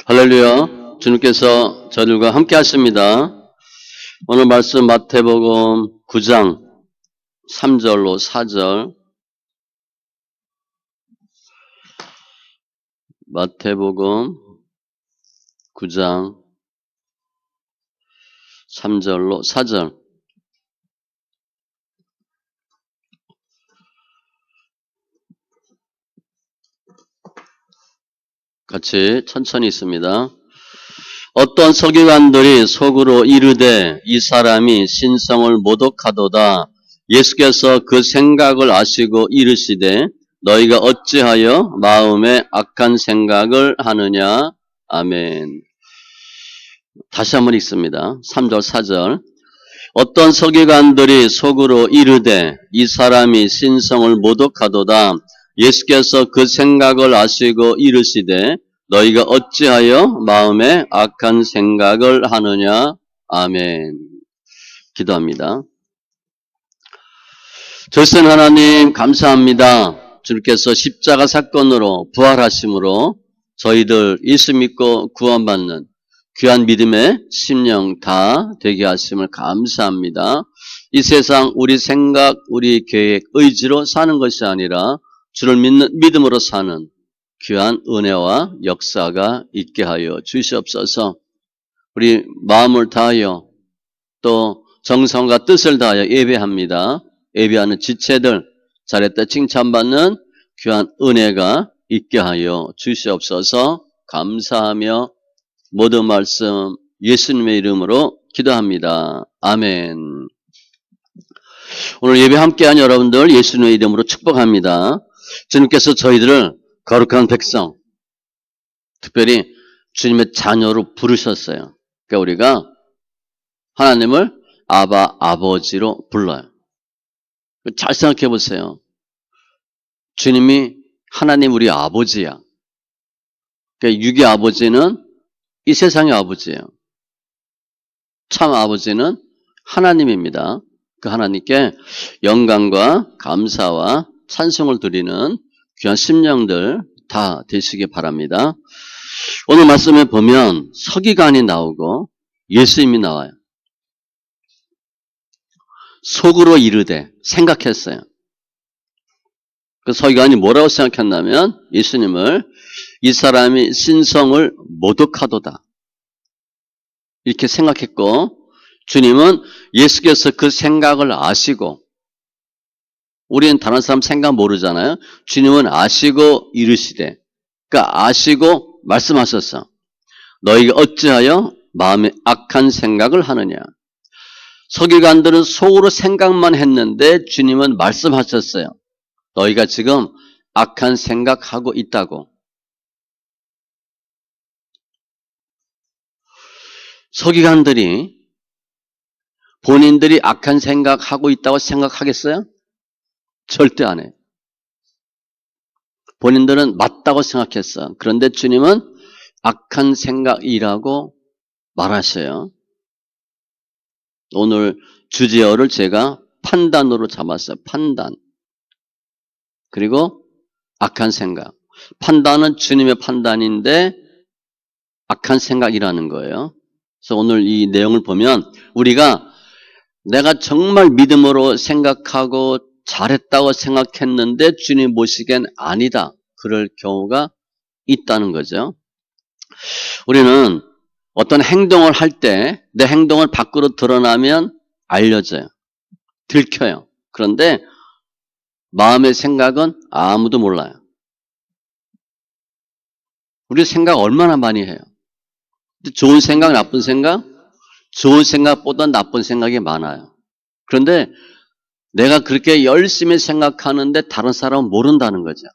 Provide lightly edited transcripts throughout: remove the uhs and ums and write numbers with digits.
할렐루야. 주님께서 저들과 함께 하십니다. 오늘 말씀 마태복음 9장 3절로 4절. 마태복음 9장 3절로 4절. 같이 천천히 있습니다. 어떤 서기관들이 속으로 이르되 이 사람이 신성을 모독하도다. 예수께서 그 생각을 아시고 이르시되 너희가 어찌하여 마음에 악한 생각을 하느냐. 아멘. 다시 한번 읽습니다. 3절 4절. 어떤 서기관들이 속으로 이르되 이 사람이 신성을 모독하도다. 예수께서 그 생각을 아시고 이르시되 너희가 어찌하여 마음에 악한 생각을 하느냐. 아멘. 기도합니다. 절센 하나님 감사합니다. 주님께서 십자가 사건으로 부활하심으로 저희들 예수 믿고 구원받는 귀한 믿음의 심령 다 되게 하심을 감사합니다. 이 세상 우리 생각, 우리 계획, 의지로 사는 것이 아니라 주를 믿는 믿음으로 사는 귀한 은혜와 역사가 있게 하여 주시옵소서. 우리 마음을 다하여 또 정성과 뜻을 다하여 예배합니다. 예배하는 지체들 잘했다 칭찬받는 귀한 은혜가 있게 하여 주시옵소서. 감사하며 모든 말씀 예수님의 이름으로 기도합니다. 아멘. 오늘 예배 함께한 여러분들 예수님의 이름으로 축복합니다. 주님께서 저희들을 거룩한 백성, 특별히 주님의 자녀로 부르셨어요. 그러니까 우리가 하나님을 아바, 아버지로 불러요. 잘 생각해 보세요. 주님이 하나님 우리 아버지야. 그러니까 육의 아버지는 이 세상의 아버지예요. 참 아버지는 하나님입니다. 그 하나님께 영광과 감사와 찬송을 드리는 귀한 심령들 다 되시기 바랍니다. 오늘 말씀에 보면 서기관이 나오고 예수님이 나와요. 속으로 이르되 생각했어요. 그 서기관이 뭐라고 생각했냐면 예수님을 이 사람이 신성을 모독하도다 이렇게 생각했고 주님은 예수께서 그 생각을 아시고 우리는 다른 사람 생각 모르잖아요. 주님은 아시고 이르시되 그러니까 아시고 말씀하셨어. 너희가 어찌하여 마음에 악한 생각을 하느냐. 서기관들은 속으로 생각만 했는데 주님은 말씀하셨어요. 너희가 지금 악한 생각하고 있다고. 서기관들이 본인들이 악한 생각하고 있다고 생각하겠어요? 절대 안 해요. 본인들은 맞다고 생각했어. 그런데 주님은 악한 생각이라고 말하셔요. 오늘 주제어를 제가 판단으로 잡았어요. 판단. 그리고 악한 생각. 판단은 주님의 판단인데 악한 생각이라는 거예요. 그래서 오늘 이 내용을 보면 우리가 내가 정말 믿음으로 생각하고 잘했다고 생각했는데 주님 보시기엔 아니다. 그럴 경우가 있다는 거죠. 우리는 어떤 행동을 할 때 내 행동을 밖으로 드러나면 알려져요. 들켜요. 그런데 마음의 생각은 아무도 몰라요. 우리 생각 얼마나 많이 해요. 좋은 생각, 나쁜 생각? 좋은 생각보다 나쁜 생각이 많아요. 그런데 내가 그렇게 열심히 생각하는데 다른 사람은 모른다는 거죠.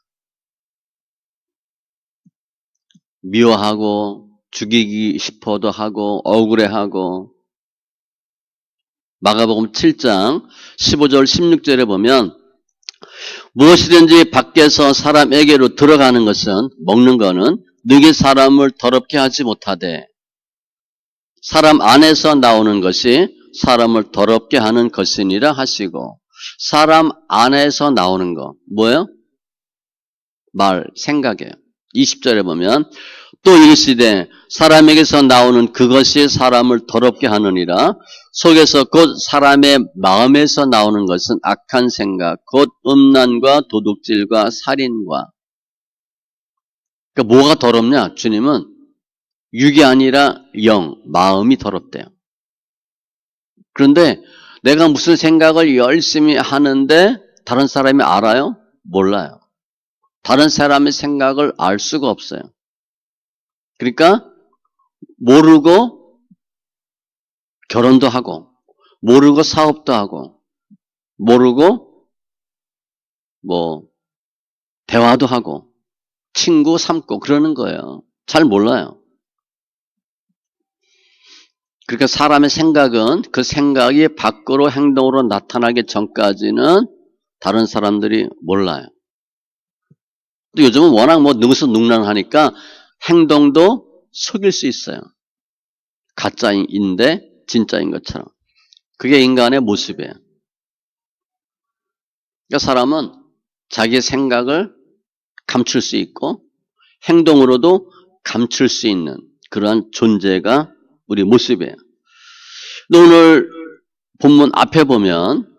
미워하고 죽이기 싶어도 하고 억울해하고. 마가복음 7장 15절 16절에 보면 무엇이든지 밖에서 사람에게로 들어가는 것은 먹는 거는 능히 사람을 더럽게 하지 못하되 사람 안에서 나오는 것이 사람을 더럽게 하는 것이니라 하시고 사람 안에서 나오는 거 뭐예요? 말, 생각이에요. 20절에 보면 또 이르시되 사람에게서 나오는 그것이 사람을 더럽게 하느니라. 속에서 곧 사람의 마음에서 나오는 것은 악한 생각, 곧 음란과 도둑질과 살인과. 그러니까 뭐가 더럽냐? 주님은 육이 아니라 영, 마음이 더럽대요. 그런데 내가 무슨 생각을 열심히 하는데 다른 사람이 알아요? 몰라요. 다른 사람의 생각을 알 수가 없어요. 그러니까 모르고 결혼도 하고, 모르고 사업도 하고, 모르고 대화도 하고, 친구 삼고 그러는 거예요. 잘 몰라요. 그러니까 사람의 생각은 그 생각이 밖으로 행동으로 나타나기 전까지는 다른 사람들이 몰라요. 또 요즘은 워낙 능수능란하니까 행동도 속일 수 있어요. 가짜인데 진짜인 것처럼. 그게 인간의 모습이에요. 그러니까 사람은 자기의 생각을 감출 수 있고 행동으로도 감출 수 있는 그러한 존재가 우리 모습이에요. 오늘 본문 앞에 보면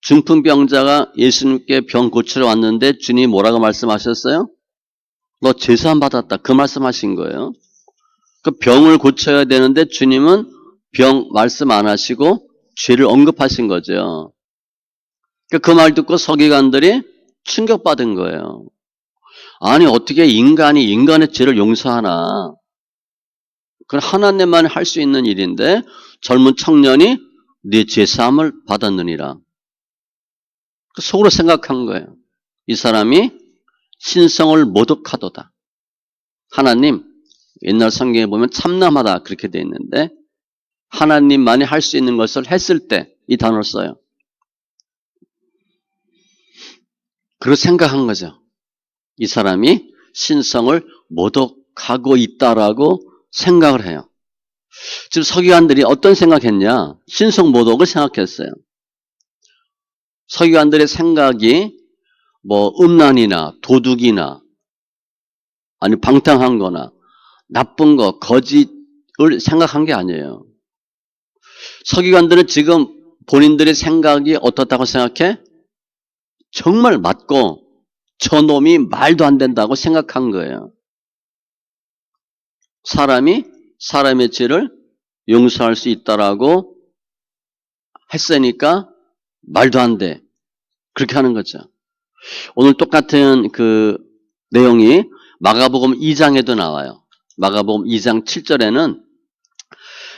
중풍병자가 예수님께 병 고치러 왔는데 주님이 뭐라고 말씀하셨어요? 너 제사함 받았다. 그 말씀하신 거예요. 그 병을 고쳐야 되는데 주님은 병 말씀 안 하시고 죄를 언급하신 거죠. 그 말 듣고 서기관들이 충격받은 거예요. 아니 어떻게 인간이 인간의 죄를 용서하나. 그건 하나님만 할 수 있는 일인데 젊은 청년이 네 제사함을 받았느니라. 속으로 생각한 거예요. 이 사람이 신성을 모독하도다. 하나님, 옛날 성경에 보면 참남하다 그렇게 돼 있는데 하나님만이 할 수 있는 것을 했을 때 이 단어를 써요. 그렇게 생각한 거죠. 이 사람이 신성을 모독하고 있다라고 생각을 해요. 지금 서기관들이 어떤 생각했냐? 신성 모독을 생각했어요. 서기관들의 생각이 음란이나 도둑이나 아니 방탕한 거나 나쁜 거, 거짓을 생각한 게 아니에요. 서기관들은 지금 본인들의 생각이 어떻다고 생각해? 정말 맞고 저놈이 말도 안 된다고 생각한 거예요. 사람이 사람의 죄를 용서할 수 있다라고 했으니까 말도 안 돼. 그렇게 하는 거죠. 오늘 똑같은 그 내용이 마가복음 2장에도 나와요. 마가복음 2장 7절에는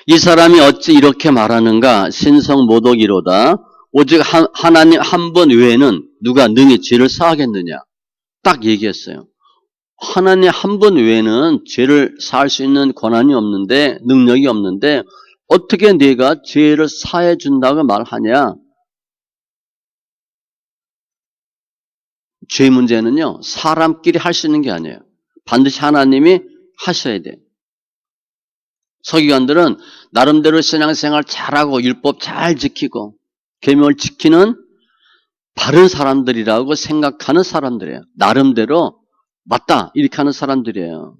이 사람이 어찌 이렇게 말하는가? 신성모독이로다. 오직 하나님 한 분 외에는 누가 능히 죄를 사하겠느냐? 딱 얘기했어요. 하나님 한 분 외에는 죄를 사할 수 있는 권한이 없는데 능력이 없는데 어떻게 네가 죄를 사해 준다고 말하냐? 죄 문제는요. 사람끼리 할 수 있는 게 아니에요. 반드시 하나님이 하셔야 돼요. 서기관들은 나름대로 신앙생활 잘하고 율법 잘 지키고 계명을 지키는 바른 사람들이라고 생각하는 사람들이에요. 나름대로 맞다 이렇게 하는 사람들이에요.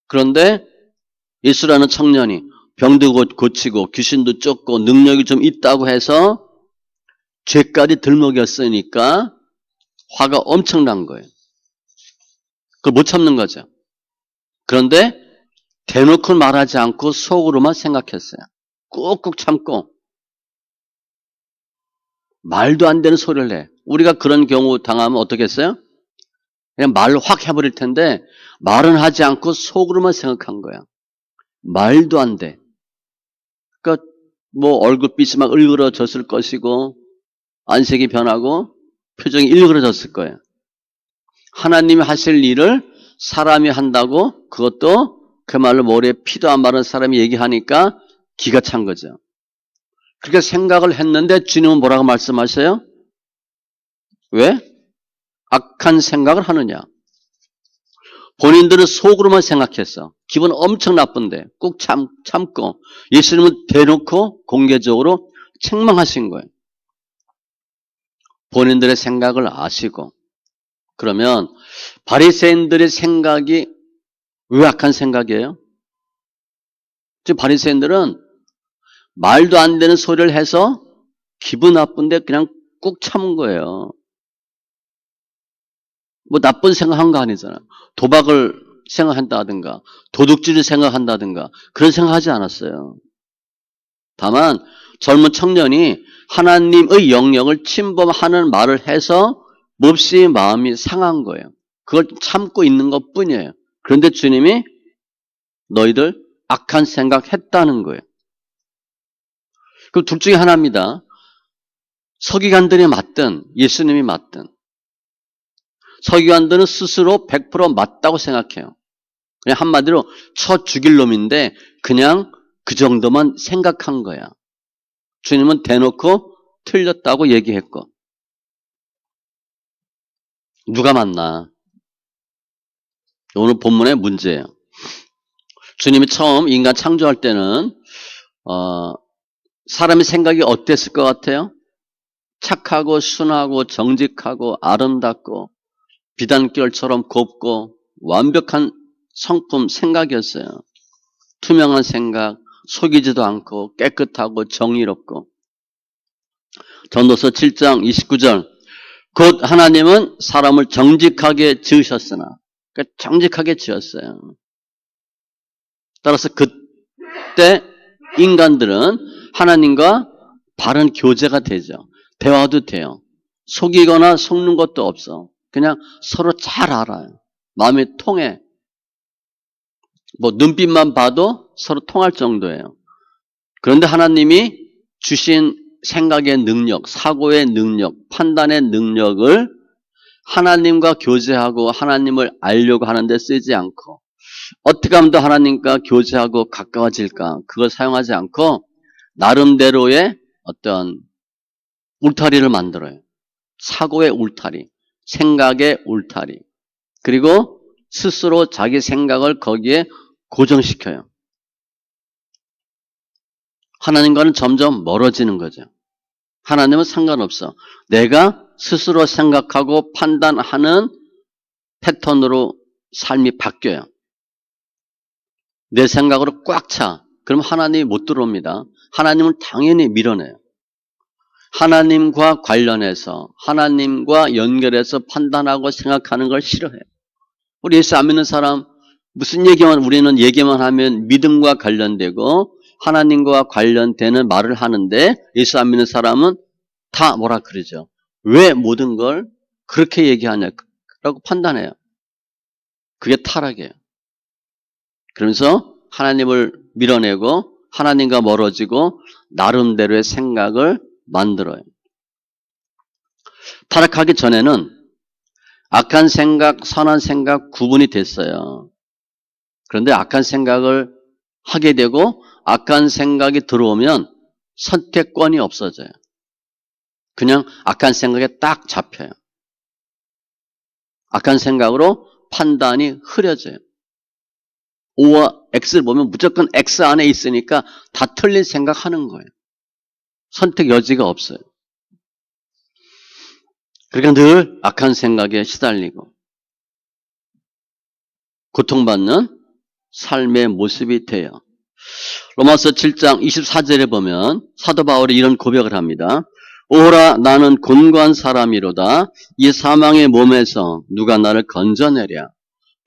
그런데 예수라는 청년이 병도 고치고 귀신도 쫓고 능력이 좀 있다고 해서 죄까지 들먹였으니까 화가 엄청난 거예요. 그걸 못 참는 거죠. 그런데 대놓고 말하지 않고 속으로만 생각했어요. 꾹꾹 참고 말도 안 되는 소리를 해. 우리가 그런 경우 당하면 어떻게 했어요? 그냥 말로 확 해버릴 텐데 말은 하지 않고 속으로만 생각한 거야. 말도 안 돼. 그러니까 얼굴빛이 막 일그러졌을 것이고 안색이 변하고 표정이 일그러졌을 거예요. 하나님이 하실 일을 사람이 한다고 그것도 그 말로 머리에 피도 안 마른 사람이 얘기하니까 기가 찬 거죠. 그렇게 생각을 했는데 주님은 뭐라고 말씀하세요? 왜? 악한 생각을 하느냐? 본인들은 속으로만 생각했어. 기분 엄청 나쁜데 꼭 참고 예수님은 대놓고 공개적으로 책망하신 거예요. 본인들의 생각을 아시고 그러면 바리새인들의 생각이 왜 악한 생각이에요? 지금 바리새인들은 말도 안 되는 소리를 해서 기분 나쁜데 그냥 꾹 참은 거예요. 뭐 나쁜 생각한 거 아니잖아요. 도박을 생각한다든가 도둑질을 생각한다든가 그런 생각하지 않았어요. 다만 젊은 청년이 하나님의 영역을 침범하는 말을 해서 몹시 마음이 상한 거예요. 그걸 참고 있는 것뿐이에요. 그런데 주님이 너희들 악한 생각했다는 거예요. 그럼 둘 중에 하나입니다. 서기관들이 맞든 예수님이 맞든 서기관들은 스스로 100% 맞다고 생각해요. 그냥 한마디로 쳐 죽일 놈인데 그냥 그 정도만 생각한 거야. 주님은 대놓고 틀렸다고 얘기했고. 누가 맞나? 오늘 본문의 문제예요. 주님이 처음 인간 창조할 때는 사람의 생각이 어땠을 것 같아요? 착하고 순하고 정직하고 아름답고 비단결처럼 곱고 완벽한 성품 생각이었어요. 투명한 생각, 속이지도 않고 깨끗하고 정의롭고. 전도서 7장 29절 곧 하나님은 사람을 정직하게 지으셨으나 그러니까 정직하게 지었어요. 따라서 그때 인간들은 하나님과 바른 교제가 되죠. 대화도 돼요. 속이거나 속는 것도 없어. 그냥 서로 잘 알아요. 마음이 통해. 뭐 눈빛만 봐도 서로 통할 정도예요. 그런데 하나님이 주신 생각의 능력, 사고의 능력, 판단의 능력을 하나님과 교제하고 하나님을 알려고 하는데 쓰지 않고 어떻게 하면 더 하나님과 교제하고 가까워질까 그걸 사용하지 않고 나름대로의 어떤 울타리를 만들어요. 사고의 울타리, 생각의 울타리. 그리고 스스로 자기 생각을 거기에 고정시켜요. 하나님과는 점점 멀어지는 거죠. 하나님은 상관없어. 내가 스스로 생각하고 판단하는 패턴으로 삶이 바뀌어요. 내 생각으로 꽉 차. 그럼 하나님이 못 들어옵니다. 하나님은 당연히 밀어내요. 하나님과 관련해서 하나님과 연결해서 판단하고 생각하는 걸 싫어해요. 우리 예수 안 믿는 사람 무슨 얘기만 우리는 얘기만 하면 믿음과 관련되고 하나님과 관련되는 말을 하는데 예수 안 믿는 사람은 다 뭐라 그러죠. 왜 모든 걸 그렇게 얘기하냐라고 판단해요. 그게 타락이에요. 그러면서 하나님을 밀어내고 하나님과 멀어지고 나름대로의 생각을 만들어요. 타락하기 전에는 악한 생각, 선한 생각 구분이 됐어요. 그런데 악한 생각을 하게 되고 악한 생각이 들어오면 선택권이 없어져요. 그냥 악한 생각에 딱 잡혀요. 악한 생각으로 판단이 흐려져요. O와 X를 보면 무조건 X 안에 있으니까 다 틀린 생각하는 거예요. 선택 여지가 없어요. 그러니까 늘 악한 생각에 시달리고 고통받는 삶의 모습이 돼요. 로마서 7장 24절에 보면 사도 바울이 이런 고백을 합니다. 오라 나는 곤고한 사람이로다. 이 사망의 몸에서 누가 나를 건져내랴.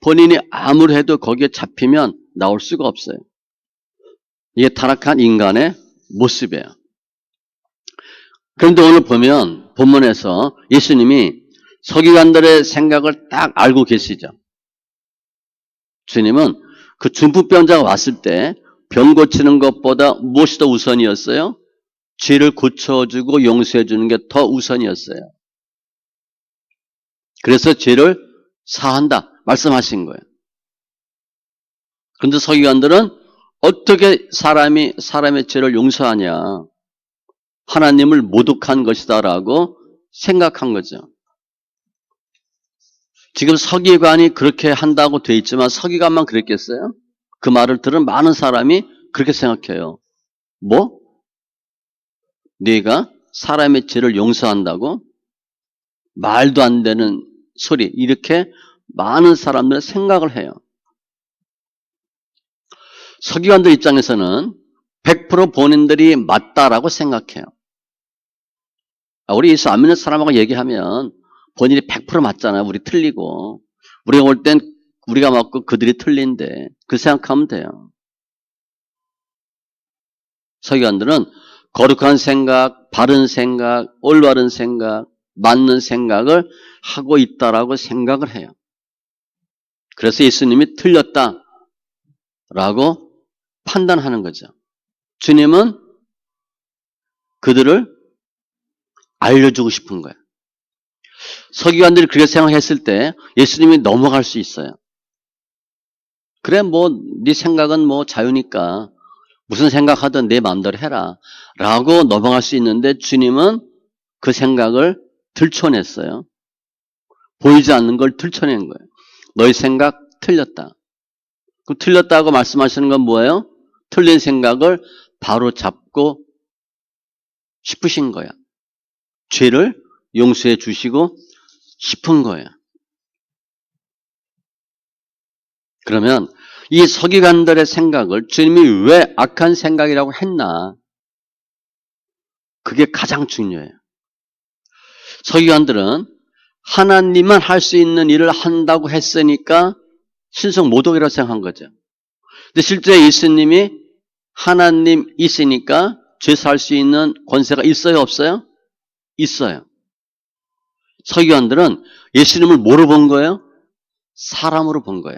본인이 아무리 해도 거기에 잡히면 나올 수가 없어요. 이게 타락한 인간의 모습이에요. 그런데 오늘 보면 본문에서 예수님이 서기관들의 생각을 딱 알고 계시죠. 주님은 그 중풍병자가 왔을 때 병 고치는 것보다 무엇이 더 우선이었어요? 죄를 고쳐주고 용서해주는 게 더 우선이었어요. 그래서 죄를 사한다 말씀하신 거예요. 그런데 서기관들은 어떻게 사람이 사람의 죄를 용서하냐. 하나님을 모독한 것이다라고 생각한 거죠. 지금 서기관이 그렇게 한다고 돼 있지만 서기관만 그랬겠어요? 그 말을 들은 많은 사람이 그렇게 생각해요. 뭐? 네가 사람의 죄를 용서한다고? 말도 안 되는 소리. 이렇게 많은 사람들은 생각을 해요. 서기관들 입장에서는 100% 본인들이 맞다라고 생각해요. 우리 예수 안 믿는 사람하고 얘기하면 본인이 100% 맞잖아요. 우리 틀리고. 우리가 올 땐 우리가 맞고 그들이 틀린데 그 생각하면 돼요. 서기관들은 거룩한 생각, 바른 생각, 올바른 생각, 맞는 생각을 하고 있다라고 생각을 해요. 그래서 예수님이 틀렸다라고 판단하는 거죠. 주님은 그들을 알려주고 싶은 거예요. 서기관들이 그렇게 생각했을 때 예수님이 넘어갈 수 있어요. 그래 네 생각은 자유니까 무슨 생각하든 내 마음대로 해라 라고 넘어갈 수 있는데 주님은 그 생각을 들춰냈어요. 보이지 않는 걸 들춰낸 거예요. 너희 생각 틀렸다. 그 틀렸다고 말씀하시는 건 뭐예요? 틀린 생각을 바로 잡고 싶으신 거야. 죄를 용서해 주시고 싶은 거예요. 그러면 이 서기관들의 생각을 주님이 왜 악한 생각이라고 했나? 그게 가장 중요해요. 서기관들은 하나님만 할 수 있는 일을 한다고 했으니까 신성 모독이라고 생각한 거죠. 근데 실제 예수님이 하나님이시니까 죄 살 수 있는 권세가 있어요, 없어요? 있어요. 서기관들은 예수님을 뭐로 본 거예요? 사람으로 본 거예요.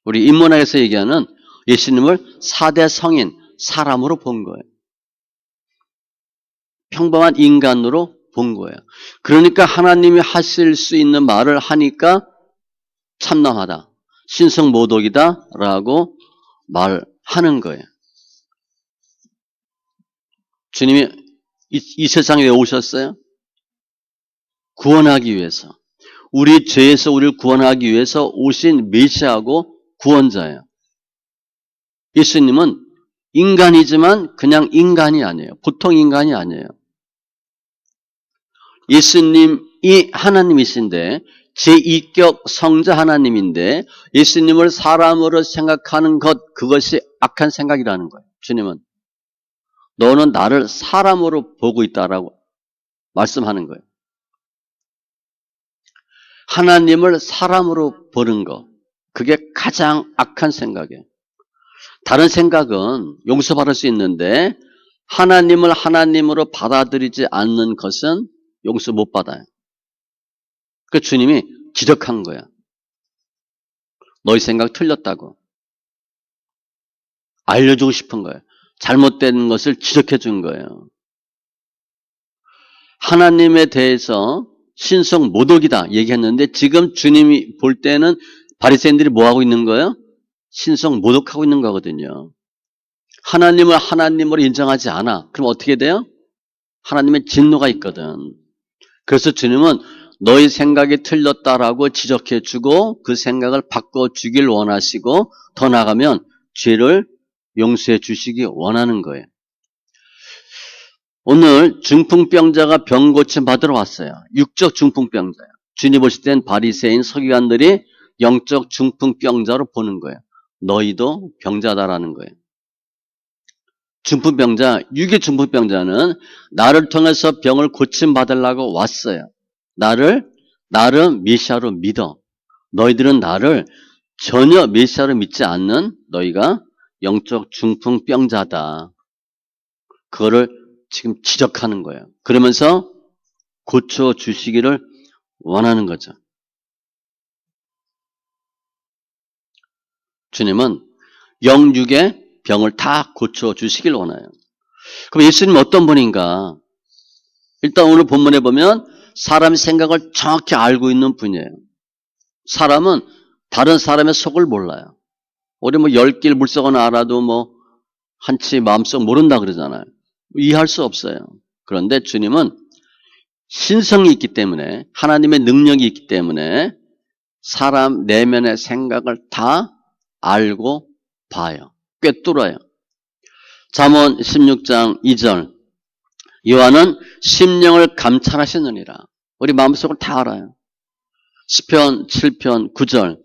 우리 인문학에서 얘기하는 예수님을 4대 성인, 사람으로 본 거예요. 평범한 인간으로 본 거예요. 그러니까 하나님이 하실 수 있는 말을 하니까 참남하다, 신성모독이다 라고 말하는 거예요. 주님이 이 세상에 왜 오셨어요? 구원하기 위해서. 우리 죄에서 우리를 구원하기 위해서 오신 메시아고 구원자예요. 예수님은 인간이지만 그냥 인간이 아니에요. 보통 인간이 아니에요. 예수님이 하나님이신데 제2격 성자 하나님인데 예수님을 사람으로 생각하는 것, 그것이 악한 생각이라는 거예요. 주님은 너는 나를 사람으로 보고 있다라고 말씀하는 거예요. 하나님을 사람으로 보는 것, 그게 가장 악한 생각이에요. 다른 생각은 용서받을 수 있는데 하나님을 하나님으로 받아들이지 않는 것은 용서 못 받아요. 그 주님이 지적한 거야. 너희 생각 틀렸다고. 알려주고 싶은 거예요. 잘못된 것을 지적해 준 거예요. 하나님에 대해서 신성 모독이다 얘기했는데 지금 주님이 볼 때는 바리새인들이 뭐 하고 있는 거예요? 신성 모독하고 있는 거거든요. 하나님을 하나님으로 인정하지 않아. 그럼 어떻게 돼요? 하나님의 진노가 있거든. 그래서 주님은 너희 생각이 틀렸다라고 지적해 주고 그 생각을 바꿔주길 원하시고 더 나아가면 죄를 용서해 주시기 원하는 거예요. 오늘 중풍병자가 병 고침 받으러 왔어요. 육적 중풍병자예요. 주님 보실 땐 바리새인 서기관들이 영적 중풍병자로 보는 거예요. 너희도 병자다라는 거예요. 중풍병자, 육의 중풍병자는 나를 통해서 병을 고침받으려고 왔어요. 나를 메시아로 믿어. 너희들은 나를 전혀 메시아로 믿지 않는 너희가 영적 중풍병자다. 그거를 지금 지적하는 거예요. 그러면서 고쳐주시기를 원하는 거죠. 주님은 영육의 병을 다 고쳐주시길 원해요. 그럼 예수님은 어떤 분인가? 일단 오늘 본문에 보면 사람의 생각을 정확히 알고 있는 분이에요. 사람은 다른 사람의 속을 몰라요. 우리 10길 물속은 알아도 한치 마음속 모른다 그러잖아요. 이해할 수 없어요. 그런데 주님은 신성이 있기 때문에 하나님의 능력이 있기 때문에 사람 내면의 생각을 다 알고 봐요. 꿰뚫어요. 잠언 16장 2절 여호와는 심령을 감찰하시느니라. 우리 마음속을 다 알아요. 시편 7편 9절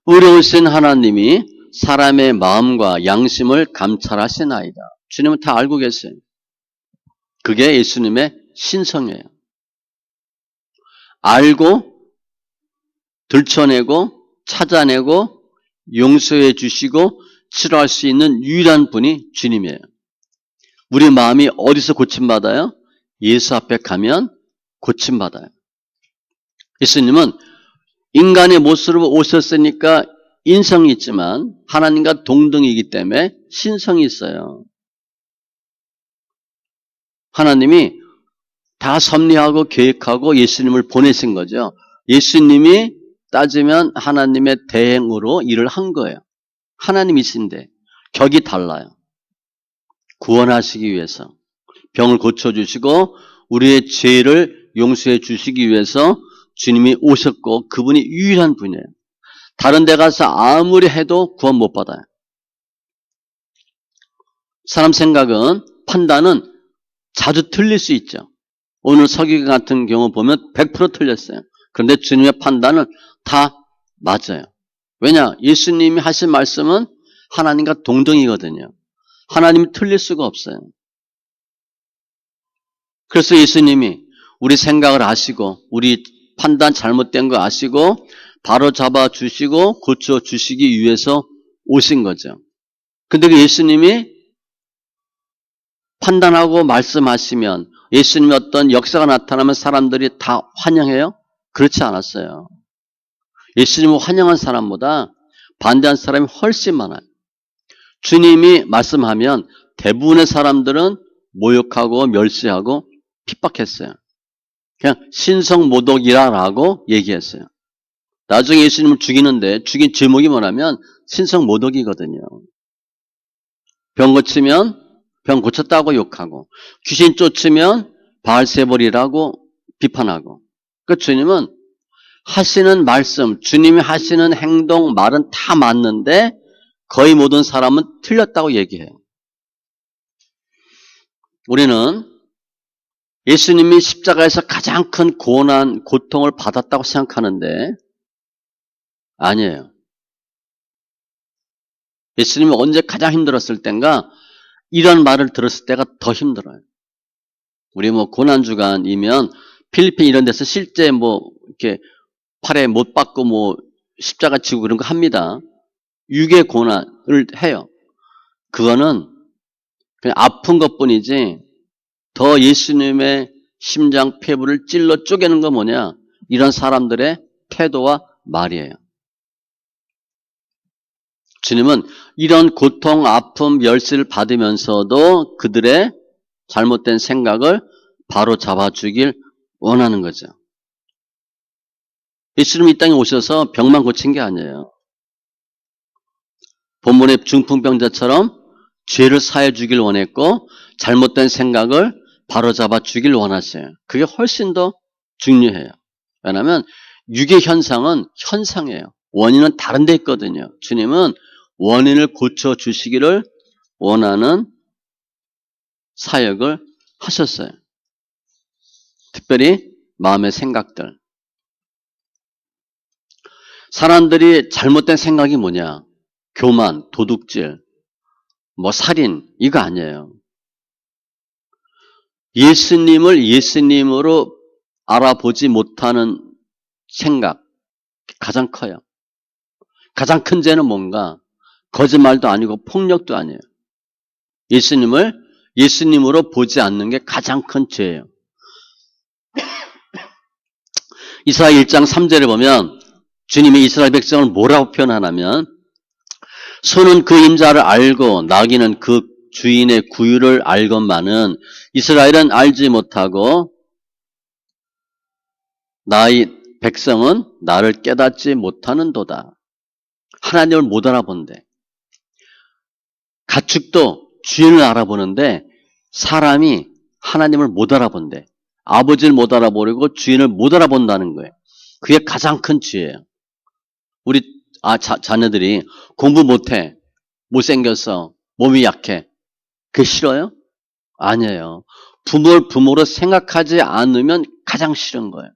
의로우신 하나님이 사람의 마음과 양심을 감찰하시나이다. 주님은 다 알고 계세요. 그게 예수님의 신성이에요. 알고 들춰내고 찾아내고 용서해 주시고 치료할 수 있는 유일한 분이 주님이에요. 우리 마음이 어디서 고침받아요? 예수 앞에 가면 고침받아요. 예수님은 인간의 모습으로 오셨으니까 인성이 있지만 하나님과 동등이기 때문에 신성이 있어요. 하나님이 다 섭리하고 계획하고 예수님을 보내신 거죠. 예수님이 따지면 하나님의 대행으로 일을 한 거예요. 하나님이신데 격이 달라요. 구원하시기 위해서 병을 고쳐주시고 우리의 죄를 용서해 주시기 위해서 주님이 오셨고 그분이 유일한 분이에요. 다른 데 가서 아무리 해도 구원 못 받아요. 사람 생각은 판단은 자주 틀릴 수 있죠. 오늘 서기 같은 경우 보면 100% 틀렸어요. 그런데 주님의 판단은 다 맞아요. 왜냐? 예수님이 하신 말씀은 하나님과 동등이거든요. 하나님이 틀릴 수가 없어요. 그래서 예수님이 우리 생각을 아시고 우리 판단 잘못된 거 아시고 바로 잡아 주시고 고쳐 주시기 위해서 오신 거죠. 근데 그 예수님이 판단하고 말씀하시면 예수님의 어떤 역사가 나타나면 사람들이 다 환영해요? 그렇지 않았어요. 예수님을 환영한 사람보다 반대한 사람이 훨씬 많아요. 주님이 말씀하면 대부분의 사람들은 모욕하고 멸시하고 핍박했어요. 그냥 신성모독이라고 얘기했어요. 나중에 예수님을 죽이는데 죽인 제목이 뭐냐면 신성모독이거든요. 병 고치면 병 고쳤다고 욕하고 귀신 쫓으면 바알세볼이라고 비판하고 그 주님은 하시는 말씀, 주님이 하시는 행동, 말은 다 맞는데 거의 모든 사람은 틀렸다고 얘기해요. 우리는 예수님이 십자가에서 가장 큰 고난, 고통을 받았다고 생각하는데 아니에요. 예수님이 언제 가장 힘들었을 땐가 이런 말을 들었을 때가 더 힘들어요. 우리 고난주간이면 필리핀 이런 데서 실제 이렇게 팔에 못 박고 십자가 지고 그런 거 합니다. 육의 고난을 해요. 그거는 그냥 아픈 것 뿐이지 더 예수님의 심장 폐부를 찔러 쪼개는 건 뭐냐? 이런 사람들의 태도와 말이에요. 주님은 이런 고통, 아픔, 멸시를 받으면서도 그들의 잘못된 생각을 바로 잡아주길 원하는 거죠. 예수님이 이 땅에 오셔서 병만 고친 게 아니에요. 본문의 중풍병자처럼 죄를 사해 주길 원했고 잘못된 생각을 바로잡아 주길 원하세요. 그게 훨씬 더 중요해요. 왜냐하면 육의 현상은 현상이에요. 원인은 다른 데 있거든요. 주님은 원인을 고쳐주시기를 원하는 사역을 하셨어요. 특별히 마음의 생각들. 사람들이 잘못된 생각이 뭐냐? 교만, 도둑질, 살인 이거 아니에요. 예수님을 예수님으로 알아보지 못하는 생각 가장 커요. 가장 큰 죄는 뭔가? 거짓말도 아니고 폭력도 아니에요. 예수님을 예수님으로 보지 않는 게 가장 큰 죄예요. 이사야 1장 3절에 보면 주님이 이스라엘 백성을 뭐라고 표현하냐면 소는 그 임자를 알고 나귀는 그 주인의 구유를 알건만은 이스라엘은 알지 못하고 나의 백성은 나를 깨닫지 못하는도다. 하나님을 못 알아본대. 가축도 주인을 알아보는데 사람이 하나님을 못 알아본대. 아버지를 못 알아보려고 주인을 못 알아본다는 거예요. 그게 가장 큰 죄예요. 우리 자녀들이 공부 못해, 못생겨서, 몸이 약해. 그게 싫어요? 아니에요. 부모를 부모로 생각하지 않으면 가장 싫은 거예요.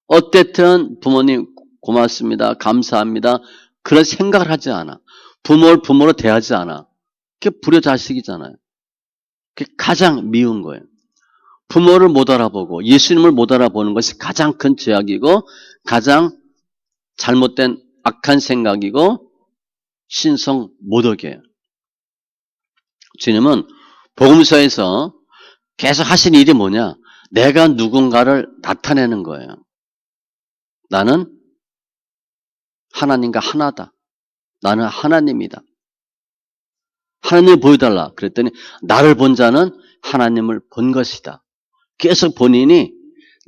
어쨌든 부모님 고맙습니다. 감사합니다. 그런 생각을 하지 않아. 부모를 부모로 대하지 않아. 그게 불효자식이잖아요. 그게 가장 미운 거예요. 부모를 못 알아보고 예수님을 못 알아보는 것이 가장 큰 죄악이고 가장 잘못된 악한 생각이고 신성 모독이에요. 주님은 복음서에서 계속 하신 일이 뭐냐? 내가 누군가를 나타내는 거예요. 나는 하나님과 하나다. 나는 하나님이다. 하나님을 보여달라. 그랬더니 나를 본 자는 하나님을 본 것이다. 계속 본인이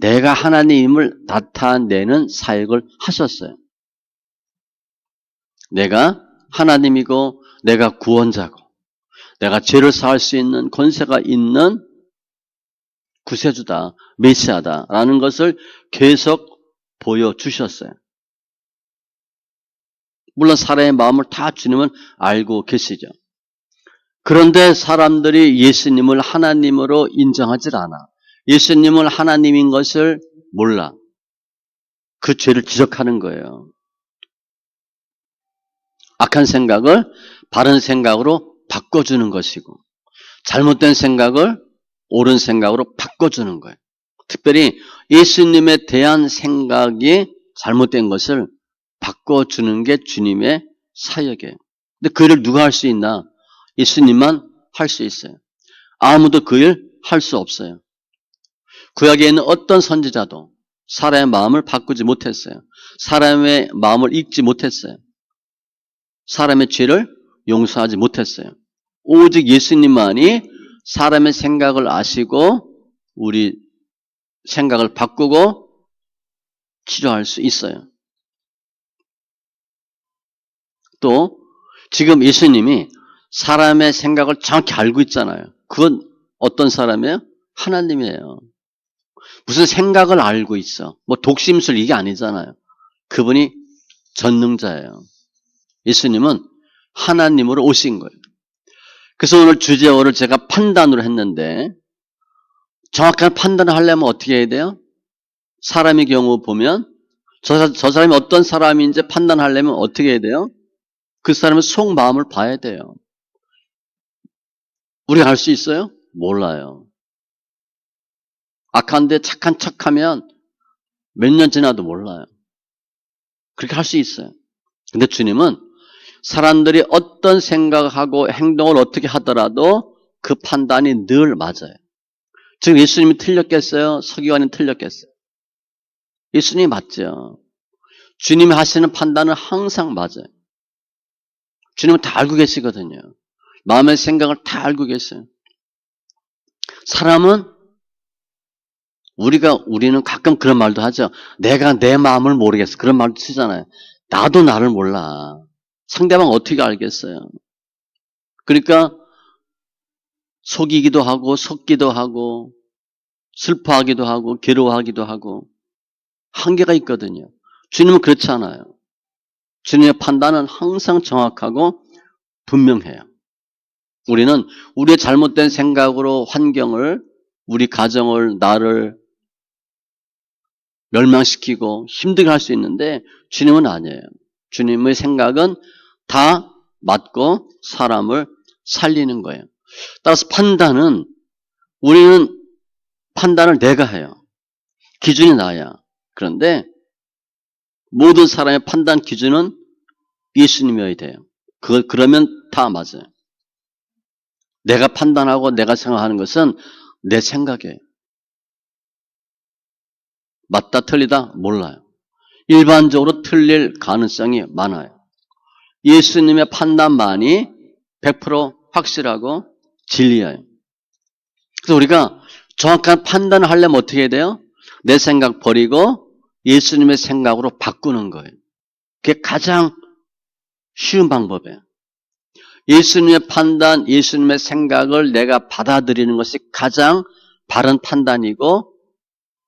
내가 하나님을 나타내는 사역을 하셨어요. 내가 하나님이고 내가 구원자고 내가 죄를 사할 수 있는 권세가 있는 구세주다, 메시아다라는 것을 계속 보여주셨어요. 물론 사람의 마음을 다 주님은 알고 계시죠. 그런데 사람들이 예수님을 하나님으로 인정하지 않아. 예수님을 하나님인 것을 몰라. 그 죄를 지적하는 거예요. 악한 생각을 바른 생각으로 바꿔주는 것이고 잘못된 생각을 옳은 생각으로 바꿔주는 거예요. 특별히 예수님에 대한 생각이 잘못된 것을 바꿔주는 게 주님의 사역이에요. 근데 그 일을 누가 할 수 있나? 예수님만 할 수 있어요. 아무도 그 일 할 수 없어요. 구약에 있는 어떤 선지자도 사람의 마음을 바꾸지 못했어요. 사람의 마음을 읽지 못했어요. 사람의 죄를 용서하지 못했어요. 오직 예수님만이 사람의 생각을 아시고 우리 생각을 바꾸고 치료할 수 있어요. 또 지금 예수님이 사람의 생각을 정확히 알고 있잖아요. 그건 어떤 사람이에요? 하나님이에요. 무슨 생각을 알고 있어. 뭐 독심술 이게 아니잖아요. 그분이 전능자예요. 예수님은 하나님으로 오신 거예요. 그래서 오늘 주제어를 제가 판단으로 했는데 정확한 판단을 하려면 어떻게 해야 돼요? 사람의 경우 보면 저 사람이 어떤 사람인지 판단하려면 어떻게 해야 돼요? 그 사람의 속마음을 봐야 돼요. 우리가 알 수 있어요? 몰라요. 악한데 착한 척하면 몇 년 지나도 몰라요. 그렇게 할 수 있어요. 근데 주님은 사람들이 어떤 생각하고 행동을 어떻게 하더라도 그 판단이 늘 맞아요. 지금 예수님이 틀렸겠어요? 서기관이 틀렸겠어요? 예수님이 맞죠. 주님이 하시는 판단은 항상 맞아요. 주님은 다 알고 계시거든요. 마음의 생각을 다 알고 계세요. 사람은 우리는 가끔 그런 말도 하죠. 내가 내 마음을 모르겠어. 그런 말도 쓰잖아요. 나도 나를 몰라. 상대방 어떻게 알겠어요? 그러니까 속이기도 하고 속기도 하고 슬퍼하기도 하고 괴로워하기도 하고 한계가 있거든요. 주님은 그렇지 않아요. 주님의 판단은 항상 정확하고 분명해요. 우리는 우리의 잘못된 생각으로 환경을, 우리 가정을, 나를 멸망시키고 힘들게 할 수 있는데 주님은 아니에요. 주님의 생각은 다 맞고 사람을 살리는 거예요. 따라서 판단은 우리는 판단을 내가 해요. 기준이 나야. 그런데 모든 사람의 판단 기준은 예수님이어야 돼요. 그러면 다 맞아요. 내가 판단하고 내가 생각하는 것은 내 생각이에요. 맞다 틀리다 몰라요. 일반적으로 틀릴 가능성이 많아요. 예수님의 판단만이 100% 확실하고 진리예요. 그래서 우리가 정확한 판단을 하려면 어떻게 해야 돼요? 내 생각 버리고 예수님의 생각으로 바꾸는 거예요. 그게 가장 쉬운 방법이에요. 예수님의 판단, 예수님의 생각을 내가 받아들이는 것이 가장 바른 판단이고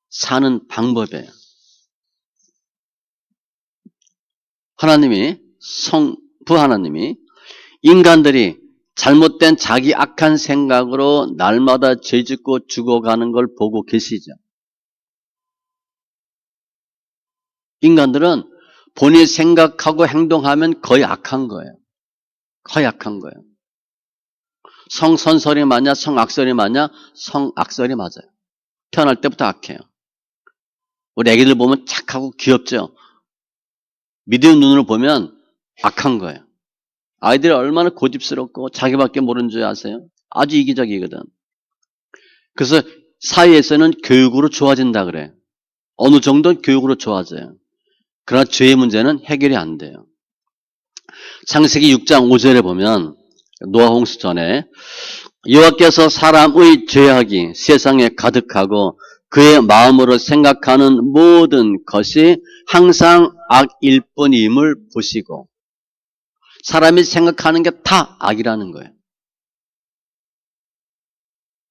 사는 방법이에요. 성부 하나님이 인간들이 잘못된 자기 악한 생각으로 날마다 죄짓고 죽어가는 걸 보고 계시죠. 인간들은 본인이 생각하고 행동하면 거의 악한 거예요. 거의 악한 거예요. 성선설이 맞냐, 성악설이 맞냐? 성악설이 맞아요. 태어날 때부터 악해요. 우리 애기들 보면 착하고 귀엽죠? 믿음의 눈으로 보면 악한 거예요. 아이들이 얼마나 고집스럽고 자기밖에 모르는 줄 아세요? 아주 이기적이거든. 그래서 사회에서는 교육으로 좋아진다 그래. 어느 정도 교육으로 좋아져요. 그러나 죄의 문제는 해결이 안 돼요. 창세기 6장 5절에 보면 노아 홍수 전에 여호와께서 사람의 죄악이 세상에 가득하고 그의 마음으로 생각하는 모든 것이 항상 악일 뿐임을 보시고 사람이 생각하는 게 다 악이라는 거예요.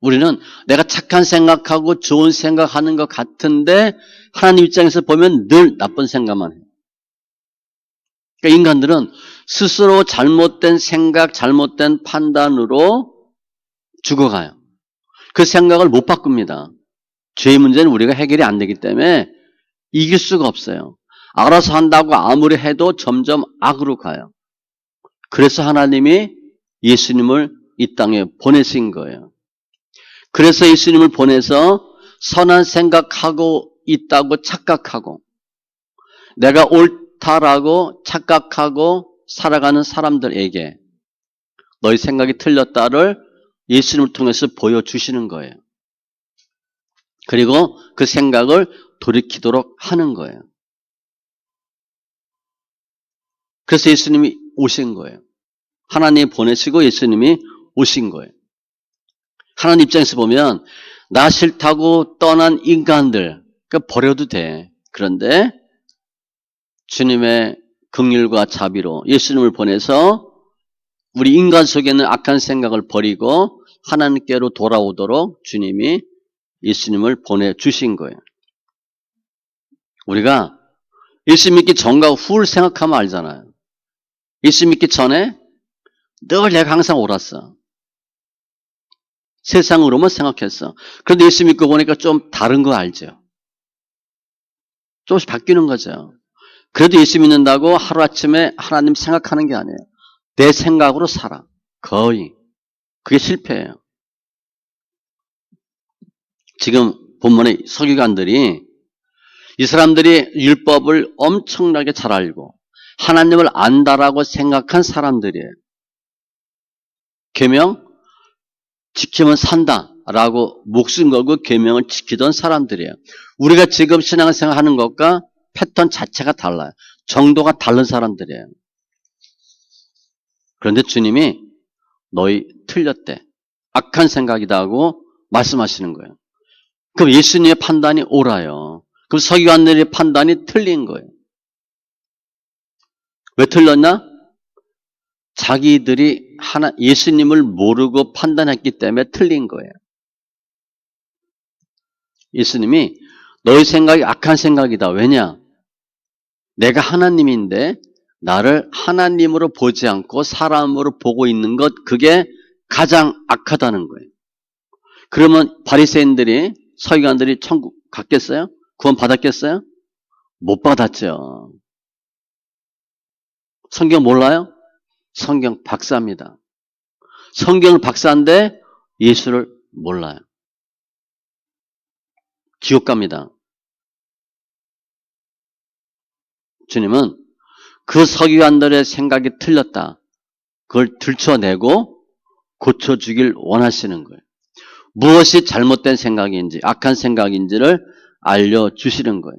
우리는 내가 착한 생각하고 좋은 생각하는 것 같은데 하나님 입장에서 보면 늘 나쁜 생각만 해요. 그러니까 인간들은 스스로 잘못된 생각, 잘못된 판단으로 죽어가요. 그 생각을 못 바꿉니다. 죄의 문제는 우리가 해결이 안 되기 때문에 이길 수가 없어요. 알아서 한다고 아무리 해도 점점 악으로 가요. 그래서 하나님이 예수님을 이 땅에 보내신 거예요. 그래서 예수님을 보내서 선한 생각하고 있다고 착각하고 내가 옳다라고 착각하고 살아가는 사람들에게 너희 생각이 틀렸다를 예수님을 통해서 보여주시는 거예요. 그리고 그 생각을 돌이키도록 하는 거예요. 그래서 예수님이 오신 거예요. 하나님이 보내시고 예수님이 오신 거예요. 하나님 입장에서 보면 나 싫다고 떠난 인간들 버려도 돼. 그런데 주님의 긍휼과 자비로 예수님을 보내서 우리 인간 속에 있는 악한 생각을 버리고 하나님께로 돌아오도록 주님이 예수님을 보내주신 거예요. 우리가 예수 믿기 전과 후를 생각하면 알잖아요. 예수 믿기 전에 늘 내가 항상 옳았어. 세상으로만 생각했어. 그런데 예수 믿고 보니까 좀 다른 거 알죠? 조금씩 바뀌는 거죠. 그래도 예수 믿는다고 하루아침에 하나님 생각하는 게 아니에요. 내 생각으로 살아. 거의. 그게 실패예요. 지금 본문의 서기관들이 이 사람들이 율법을 엄청나게 잘 알고 하나님을 안다라고 생각한 사람들이에요. 계명 지키면 산다라고 목숨 걸고 계명을 지키던 사람들이에요. 우리가 지금 신앙생활 하는 것과 패턴 자체가 달라요. 정도가 다른 사람들이에요. 그런데 주님이 너희 틀렸대. 악한 생각이다 하고 말씀하시는 거예요. 그럼 예수님의 판단이 옳아요. 그럼 서기관들의 판단이 틀린 거예요. 왜 틀렸나? 자기들이 예수님을 모르고 판단했기 때문에 틀린 거예요. 예수님이 너희 생각이 악한 생각이다. 왜냐? 내가 하나님인데 나를 하나님으로 보지 않고 사람으로 보고 있는 것 그게 가장 악하다는 거예요. 그러면 바리새인들이 서기관들이 천국 갔겠어요? 구원 받았겠어요? 못 받았죠. 성경 몰라요? 성경 박사입니다. 성경 박사인데 예수를 몰라요. 지옥 갑니다. 주님은 그 서기관들의 생각이 틀렸다. 그걸 들춰내고 고쳐주길 원하시는 거예요. 무엇이 잘못된 생각인지 악한 생각인지를 알려주시는 거예요.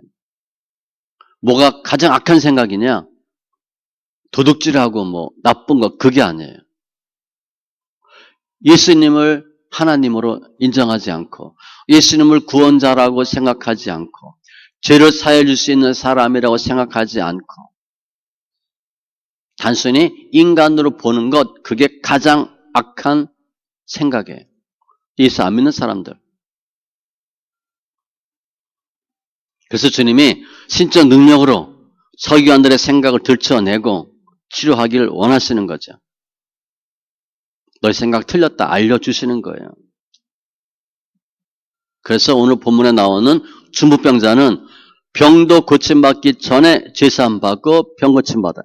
뭐가 가장 악한 생각이냐? 도둑질하고 뭐 나쁜 거 그게 아니에요. 예수님을 하나님으로 인정하지 않고 예수님을 구원자라고 생각하지 않고 죄를 사해 줄 수 있는 사람이라고 생각하지 않고 단순히 인간으로 보는 것 그게 가장 악한 생각이에요. 예수 안 믿는 사람들. 그래서 주님이 신적 능력으로 서기관들의 생각을 들춰내고 치료하기를 원하시는 거죠. 너희 생각 틀렸다 알려주시는 거예요. 그래서 오늘 본문에 나오는 중풍병자는 병도 고침받기 전에 제사함 받고 병 고침받아요.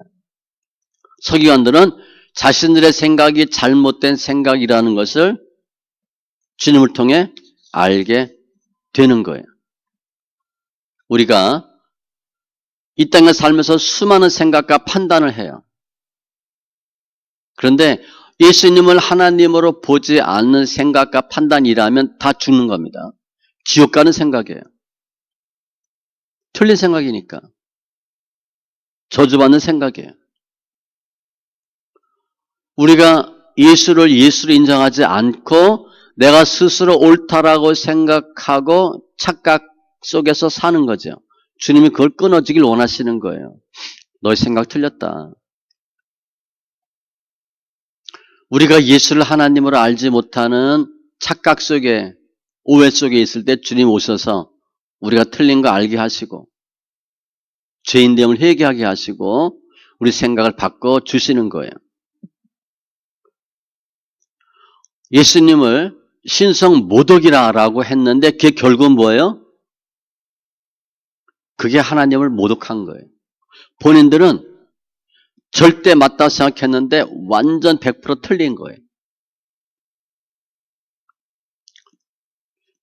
서기관들은 자신들의 생각이 잘못된 생각이라는 것을 주님을 통해 알게 되는 거예요. 우리가 이 땅에 살면서 수많은 생각과 판단을 해요. 그런데 예수님을 하나님으로 보지 않는 생각과 판단이라면 다 죽는 겁니다. 지옥 가는 생각이에요. 틀린 생각이니까. 저주받는 생각이에요. 우리가 예수를 인정하지 않고 내가 스스로 옳다라고 생각하고 착각 속에서 사는 거죠. 주님이 그걸 끊어지길 원하시는 거예요. 너의 생각 틀렸다. 우리가 예수를 하나님으로 알지 못하는 착각 속에, 오해 속에 있을 때 주님 오셔서 우리가 틀린 거 알게 하시고 죄인됨을 회개하게 하시고 우리 생각을 바꿔 주시는 거예요. 예수님을 신성 모독이라고 했는데 그게 결국은 뭐예요? 그게 하나님을 모독한 거예요. 본인들은 절대 맞다고 생각했는데 완전 100% 틀린 거예요.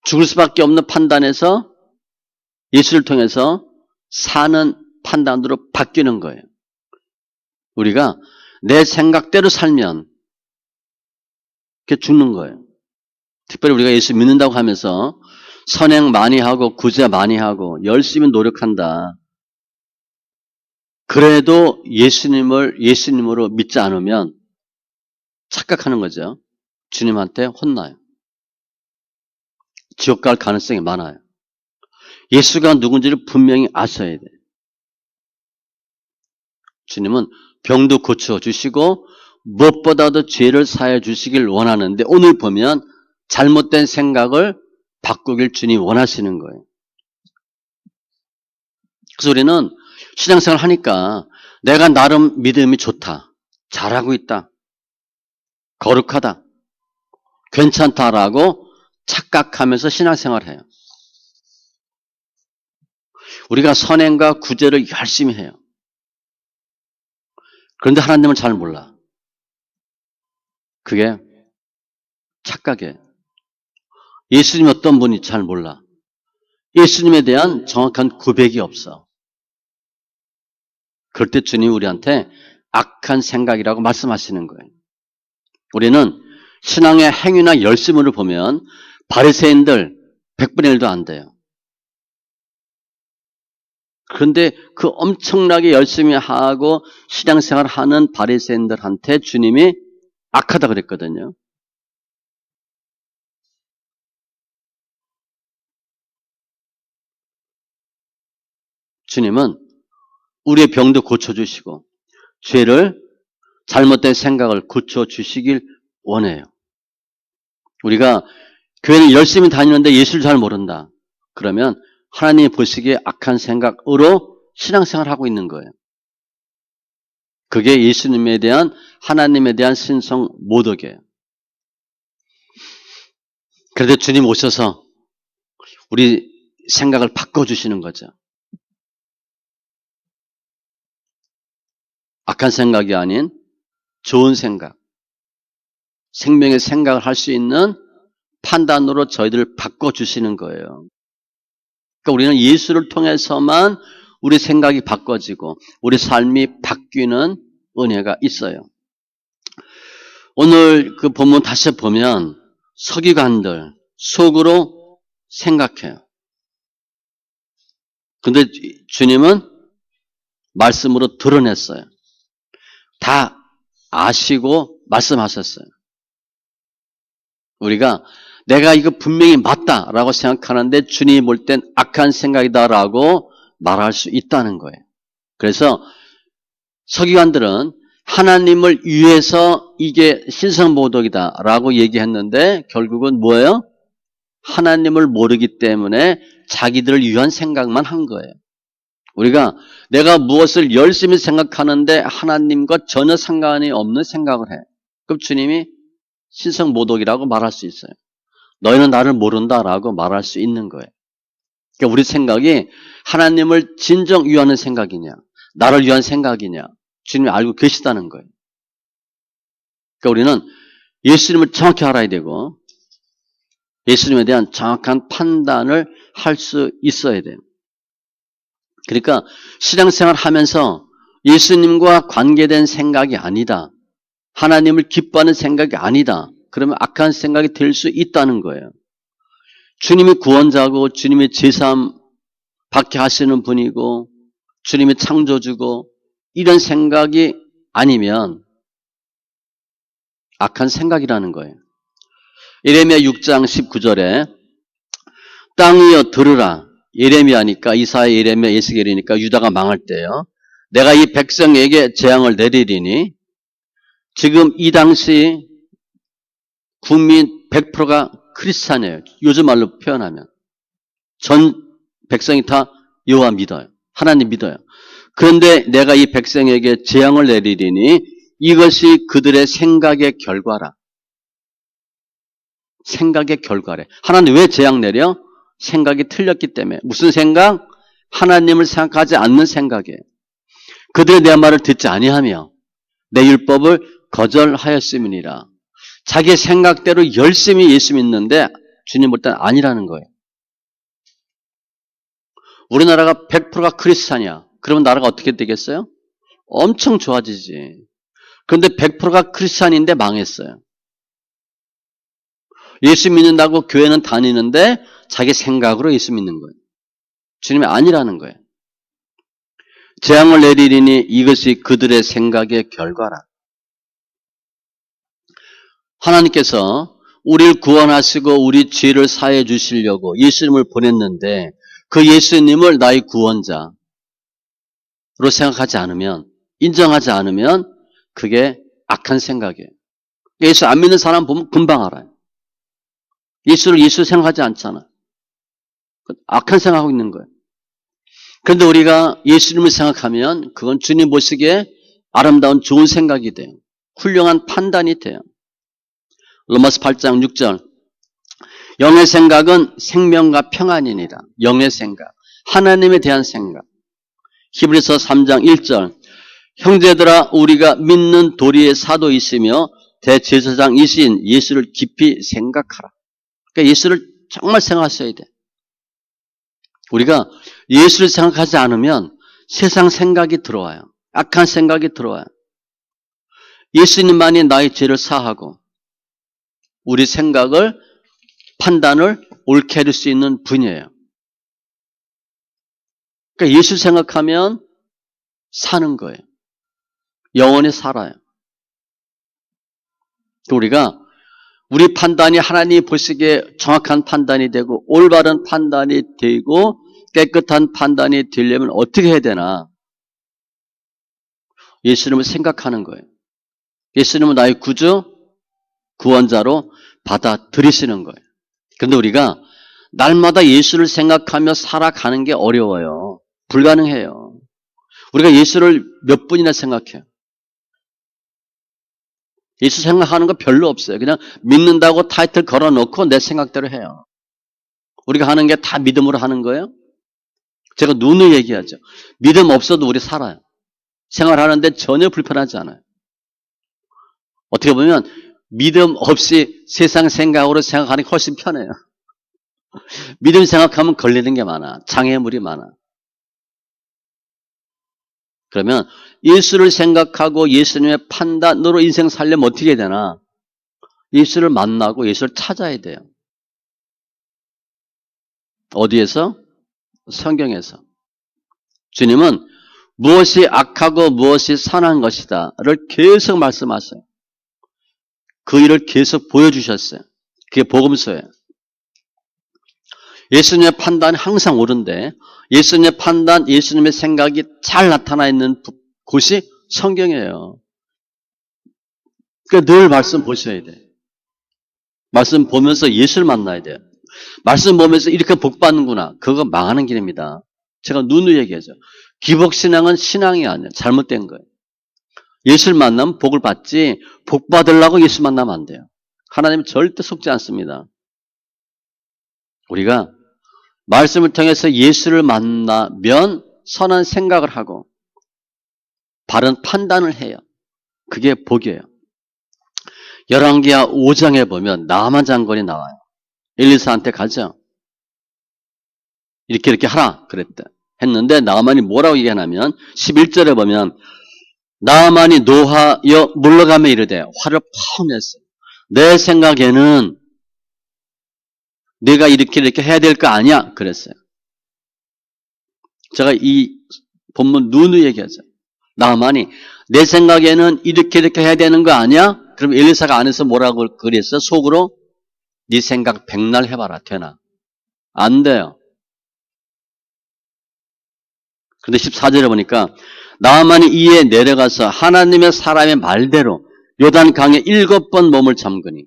죽을 수밖에 없는 판단에서 예수를 통해서 사는 판단으로 바뀌는 거예요. 우리가 내 생각대로 살면 그게 죽는 거예요. 특별히 우리가 예수 믿는다고 하면서 선행 많이 하고 구제 많이 하고 열심히 노력한다. 그래도 예수님으로 믿지 않으면 착각하는 거죠. 주님한테 혼나요. 지옥 갈 가능성이 많아요. 예수가 누군지를 분명히 아셔야 돼요. 주님은 병도 고쳐주시고 무엇보다도 죄를 사해 주시길 원하는데 오늘 보면 잘못된 생각을 바꾸길 주님이 원하시는 거예요. 그래서 우리는 신앙생활 하니까 내가 나름 믿음이 좋다. 잘하고 있다. 거룩하다. 괜찮다라고 착각하면서 신앙생활을 해요. 우리가 선행과 구제를 열심히 해요. 그런데 하나님을 잘 몰라. 그게 착각이에요. 예수님이 어떤 분이 잘 몰라. 예수님에 대한 정확한 고백이 없어. 그럴 때 주님이 우리한테 악한 생각이라고 말씀하시는 거예요. 우리는 신앙의 행위나 열심을 보면 바리새인들 100분의 1도 안 돼요. 그런데 그 엄청나게 열심히 하고 신앙생활 하는 바리새인들한테 주님이 악하다 그랬거든요. 주님은 우리의 병도 고쳐주시고 죄를 잘못된 생각을 고쳐주시길 원해요. 우리가 교회는 열심히 다니는데 예수를 잘 모른다. 그러면 하나님이 보시기에 악한 생각으로 신앙생활을 하고 있는 거예요. 그게 예수님에 대한 하나님에 대한 신성 모독이에요. 그런데 주님 오셔서 우리 생각을 바꿔주시는 거죠. 악한 생각이 아닌 좋은 생각, 생명의 생각을 할 수 있는 판단으로 저희들을 바꿔주시는 거예요. 그러니까 우리는 예수를 통해서만 우리 생각이 바꿔지고 우리 삶이 바뀌는 은혜가 있어요. 오늘 그 본문 다시 보면 서기관들 속으로 생각해요. 근데 주님은 말씀으로 드러냈어요. 다 아시고 말씀하셨어요. 우리가 내가 이거 분명히 맞다라고 생각하는데 주님이 볼 땐 악한 생각이다라고 말할 수 있다는 거예요. 그래서 서기관들은 하나님을 위해서 이게 신성모독이다라고 얘기했는데 결국은 뭐예요? 하나님을 모르기 때문에 자기들을 위한 생각만 한 거예요. 우리가 내가 무엇을 열심히 생각하는데 하나님과 전혀 상관이 없는 생각을 해. 그럼 주님이 신성모독이라고 말할 수 있어요. 너희는 나를 모른다라고 말할 수 있는 거예요. 그러니까 우리 생각이 하나님을 진정 위하는 생각이냐, 나를 위한 생각이냐, 주님이 알고 계시다는 거예요. 그러니까 우리는 예수님을 정확히 알아야 되고 예수님에 대한 정확한 판단을 할 수 있어야 돼요. 그러니까 신앙생활 하면서 예수님과 관계된 생각이 아니다. 하나님을 기뻐하는 생각이 아니다. 그러면 악한 생각이 될 수 있다는 거예요. 주님이 구원자고 주님이 제사함 받게 하시는 분이고 주님이 창조주고 이런 생각이 아니면 악한 생각이라는 거예요. 예레미야 6장 19절에 땅이여 들으라. 예레미야니까 이사야, 예레미야, 예스겔이니까 유다가 망할 때요. 내가 이 백성에게 재앙을 내리리니 지금 이 당시 국민 100%가 크리스찬이에요. 요즘 말로 표현하면. 전 백성이 다 여호와 믿어요. 하나님 믿어요. 그런데 내가 이 백성에게 재앙을 내리리니 이것이 그들의 생각의 결과라. 생각의 결과래. 하나님 왜 재앙 내려? 생각이 틀렸기 때문에. 무슨 생각? 하나님을 생각하지 않는 생각이에요. 그들이 내 말을 듣지 아니하며 내 율법을 거절하였음이니라. 자기 생각대로 열심히 예수 믿는데 주님 볼 때는 아니라는 거예요. 우리나라가 100%가 크리스찬이야. 그러면 나라가 어떻게 되겠어요? 엄청 좋아지지. 그런데 100%가 크리스찬인데 망했어요. 예수 믿는다고 교회는 다니는데 자기 생각으로 예수 믿는 거예요. 주님이 아니라는 거예요. 재앙을 내리리니 이것이 그들의 생각의 결과라. 하나님께서 우리를 구원하시고 우리 죄를 사해 주시려고 예수님을 보냈는데 그 예수님을 나의 구원자로 생각하지 않으면, 인정하지 않으면 그게 악한 생각이에요. 예수 안 믿는 사람 보면 금방 알아요. 예수를 예수 생각하지 않잖아. 악한 생각하고 있는 거예요. 그런데 우리가 예수님을 생각하면 그건 주님 보시기에 아름다운 좋은 생각이 돼요. 훌륭한 판단이 돼요. 로마서 8장 6절 영의 생각은 생명과 평안이니라. 영의 생각, 하나님에 대한 생각. 히브리서 3장 1절 형제들아 우리가 믿는 도리의 사도이시며 대제사장이신 예수를 깊이 생각하라. 그러니까 예수를 정말 생각하셔야 돼. 우리가 예수를 생각하지 않으면 세상 생각이 들어와요. 악한 생각이 들어와요. 예수님만이 나의 죄를 사하고 우리 생각을, 판단을 옳게 해줄 수 있는 분이에요. 그러니까 예수 생각하면 사는 거예요. 영원히 살아요. 우리가 우리 판단이 하나님이 보시기에 정확한 판단이 되고 올바른 판단이 되고 깨끗한 판단이 되려면 어떻게 해야 되나? 예수님을 생각하는 거예요. 예수님은 나의 구주, 구원자로 받아들이시는 거예요. 그런데 우리가 날마다 예수를 생각하며 살아가는 게 어려워요. 불가능해요. 우리가 예수를 몇 분이나 생각해요. 예수 생각하는 거 별로 없어요. 그냥 믿는다고 타이틀 걸어놓고 내 생각대로 해요. 우리가 하는 게 다 믿음으로 하는 거예요? 제가 누누이 얘기하죠. 믿음 없어도 우리 살아요. 생활하는데 전혀 불편하지 않아요. 어떻게 보면 믿음 없이 세상 생각으로 생각하는 게 훨씬 편해요. 믿음 생각하면 걸리는 게 많아. 장애물이 많아. 그러면 예수를 생각하고 예수님의 판단으로 인생 살려면 어떻게 해야 되나? 예수를 만나고 예수를 찾아야 돼요. 어디에서? 성경에서. 주님은 무엇이 악하고 무엇이 선한 것이다를 계속 말씀하세요. 그 일을 계속 보여주셨어요. 그게 복음서예요. 예수님의 판단이 항상 옳은데 예수님의 판단, 예수님의 생각이 잘 나타나 있는 곳이 성경이에요. 그러니까 늘 말씀 보셔야 돼요. 말씀 보면서 예수를 만나야 돼요. 말씀 보면서 이렇게 복 받는구나. 그거 망하는 길입니다. 제가 누누이 얘기하죠. 기복신앙은 신앙이 아니에요. 잘못된 거예요. 예수를 만나면 복을 받지 복 받으려고 예수 만나면 안 돼요. 하나님은 절대 속지 않습니다. 우리가 말씀을 통해서 예수를 만나면 선한 생각을 하고 바른 판단을 해요. 그게 복이에요. 열왕기하 5장에 보면 나만 장관이 나와요. 엘리사한테 가죠. 이렇게 하라 그랬대. 했는데 나만이 뭐라고 얘기하냐면 11절에 보면 나만이 노하여 물러가며 이르되 화를 펑 냈어요. 내 생각에는 네가 이렇게 해야 될 거 아니야 그랬어요. 제가 이 본문 누누이 얘기하죠. 나만이 내 생각에는 이렇게 해야 되는 거 아니야? 그럼 엘리사가 안에서 뭐라고 그랬어? 속으로 네 생각 백날 해봐라. 되나? 안 돼요. 그런데 14절에 보니까 나만이 이에 내려가서 하나님의 사람의 말대로 요단강에 7번 몸을 잠그니